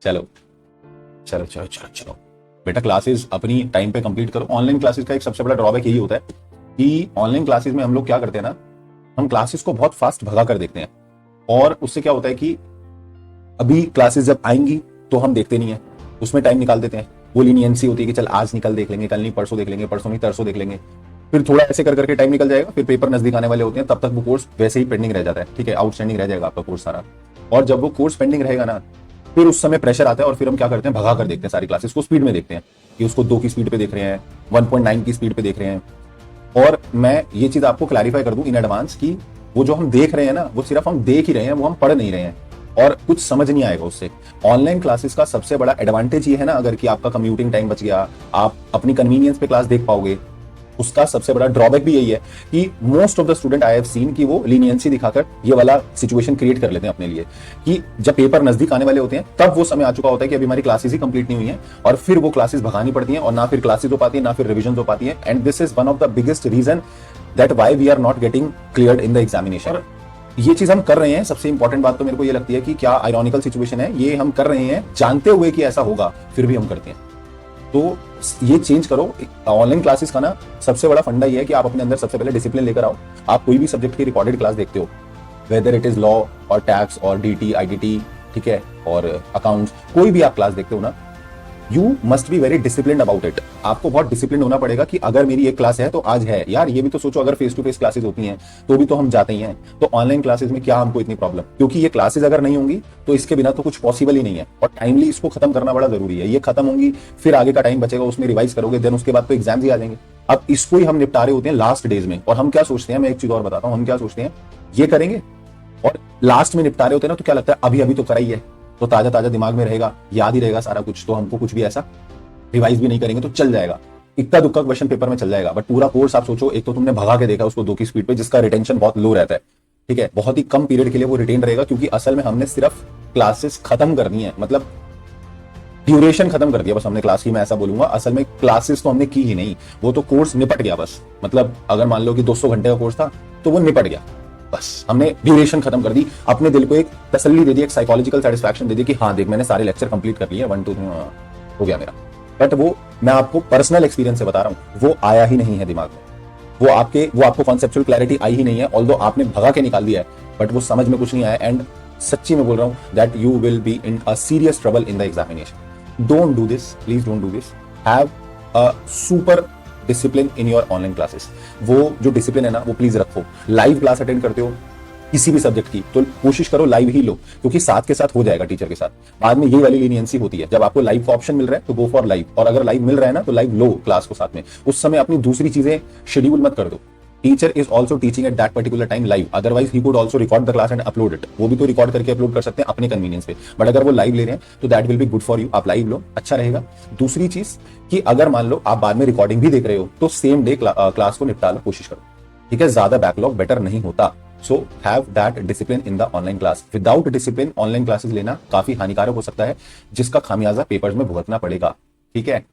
चलो चलो चलो चलो चलो बेटा, क्लासेस अपनी टाइम पे कंप्लीट करो। ऑनलाइन क्लासेस का एक सबसे बड़ा ड्रॉबैक यही होता है कि ऑनलाइन क्लासेस में हम लोग क्या करते हैं ना, हम क्लासेस को बहुत फास्ट भगा कर देखते हैं, और उससे क्या होता है कि अभी क्लासेस जब आएंगी तो हम देखते नहीं है, उसमें टाइम निकाल देते हैं। वो लीनियंसी होती है कि चल आज निकल देख लेंगे, कल नहीं परसों देख लेंगे, परसों नहीं तरसों देख लेंगे। फिर थोड़ा ऐसे कर करके टाइम निकल जाएगा, फिर पेपर नजदीक आने वाले होते हैं, तब तक वो कोर्स वैसे ही पेंडिंग रह जाता है। ठीक है, आउटस्टैंडिंग रह जाएगा आपका कोर्स सारा। और जब वो कोर्स पेंडिंग रहेगा ना, फिर उस समय प्रेशर आता है और फिर हम क्या करते हैं, भगा कर देखते हैं सारी क्लासेस को, स्पीड में देखते हैं कि उसको 2 की स्पीड पे देख रहे हैं, 1.9 की स्पीड पे देख रहे हैं। और मैं ये चीज आपको क्लैरिफाई कर दूं इन एडवांस कि वो जो हम देख रहे हैं ना, वो सिर्फ हम देख ही रहे हैं, वो हम पढ़ नहीं रहे हैं, और कुछ समझ नहीं आएगा उससे। ऑनलाइन क्लासेस का सबसे बड़ा एडवांटेज ये है ना, अगर कि आपका कम्यूटिंग टाइम बच गया, आप अपनी कन्वीनियंस पे क्लास देख पाओगे। उसका सबसे बड़ा ड्रॉबैक भी यही है कि most of the student I have seen कि वो लीनियंसी दिखाकर ये वाला सिचुएशन क्रिएट कर लेते हैं अपने लिए कि जब पेपर नजदीक आने वाले होते हैं तब वो समय आ चुका होता है कि अभी हमारी क्लासेस ही कंप्लीट नहीं हुई हैं, और फिर वो क्लासेस भगानी पड़ती हैं, और ना फिर क्लासेस हो पाती है, ना फिर रिविजन हो पाती है। And this is one of the biggest reason that why we are not getting cleared in the examination. ये चीज हम कर रहे हैं, सबसे इंपॉर्टेंट बात तो मेरे को ये लगती है कि क्या आयरॉनिकल सिचुएशन है, ये हम कर रहे हैं जानते हुए कि ऐसा होगा, फिर भी हम करते हैं। तो ये चेंज करो। ऑनलाइन क्लासेस का ना सबसे बड़ा फंडा ये है कि आप अपने अंदर सबसे पहले डिसिप्लिन लेकर आओ। आप कोई भी सब्जेक्ट की रिकॉर्डेड क्लास देखते हो, वेदर इट इज लॉ और टैक्स और डीटी आईडीटी, ठीक है, और अकाउंट्स, कोई भी आप क्लास देखते हो ना, you must be very discipline about it. आपको बहुत डिसिप्लिन होना पड़ेगा कि अगर मेरी एक क्लास है तो आज है यार। ये भी तो सोचो, अगर फेस टू फेस क्लासेस होती हैं तो भी तो हम जाते ही हैं, तो ऑनलाइन क्लासेस में क्या हमको इतनी प्रॉब्लम, क्योंकि ये क्लासेस अगर नहीं होंगी तो इसके बिना तो कुछ पॉसिबल ही नहीं है, और टाइमली इसको खत्म करना बड़ा जरूरी है। ये खत्म होंगी, फिर आगे का टाइम बचेगा, उसमें रिवाइज करोगे, देन उसके बाद तो एग्जाम्स ही आ जाएंगे। अब इसको ही हम निपटारे होते हैं लास्ट डेज में, और हम क्या सोचते हैं, मैं एक चीज और बताता हूं, हम क्या सोचते हैं, ये करेंगे और लास्ट में निपटारे होते हैं ना, तो क्या लगता है अभी अभी तो करा ही है, तो ताजा ताजा दिमाग में रहेगा, याद ही रहेगा सारा कुछ, तो हमको कुछ भी ऐसा रिवाइज भी नहीं करेंगे तो चल जाएगा, इक्का दुक्का क्वेश्चन पेपर में चल जाएगा। बट पूरा कोर्स आप सोचो, एक तो तुमने भगा के देखा उसको 2 की स्पीड पे, जिसका रिटेंशन बहुत लो रहता है, ठीक है, बहुत ही कम पीरियड के लिए वो रिटेन रहेगा, क्योंकि असल में हमने सिर्फ क्लासेस खत्म करनी है, मतलब ड्यूरेशन खत्म कर दिया बस हमने क्लास की। मैं ऐसा बोलूंगा, असल में क्लासेस तो हमने की ही नहीं, वो तो कोर्स निपट गया बस। मतलब अगर मान लो कि 200 घंटे का कोर्स था तो वो निपट गया, बस हमने ड्यूरेशन खत्म कर दी, अपने दिल को एक तसल्ली दे दी, एक साइकोलॉजिकल सेटिस्फैक्शन दे दी कि हाँ देख मैंने सारे लेक्चर कंप्लीट कर लिए, 1 2 हो गया मेरा। बट वो मैं आपको पर्सनल एक्सपीरियंस से बता रहा हूं, वो आया ही नहीं है दिमाग में, वो आपको कॉन्सेप्चुअल क्लैरिटी आई ही नहीं है। ऑल्दो आपने भगा के निकाल दिया है, बट वो समझ में कुछ नहीं आया। एंड सच्ची में बोल रहा हूं that you will be in a serious trouble in the examination. Don't do this, please don't do this. Have a super discipline in your online classes. वो जो डिसिप्लिन है ना, वो प्लीज रखो। लाइव क्लास अटेंड करते हो किसी भी सब्जेक्ट की, तो कोशिश करो लाइव ही लो, क्योंकि साथ के साथ हो जाएगा टीचर के साथ। बाद में ये वाली लीनियंसी होती है, जब आपको लाइव का ऑप्शन मिल रहा है तो गो फॉर लाइव, और अगर लाइव मिल रहा है ना तो लाइव लो क्लास को साथ में। उस समय अपनी दूसरी चीजें शेड्यूल मत कर दो। Teacher is also teaching at that particular time live, otherwise he could also record the class and upload it. वो भी तो रिकॉर्ड करके अपलोड कर सकते हैं अपने कन्वीनियंस पे, बट अगर वो लाइव ले रहे हैं तो that will be good for you. आप लाइव लो, अच्छा रहेगा। दूसरी चीज कि अगर मान लो आप बाद में रिकॉर्डिंग भी देख रहे हो तो सेम डे क्लास को निपटा लो, कोशिश करो, ठीक है। ज्यादा बैकलॉग बेटर नहीं होता। So have that discipline in the online class. Without discipline online classes लेना काफी हानिकारक हो सकता है, जिसका खामियाजा पेपर्स में भुगतना पड़ेगा, ठीक है।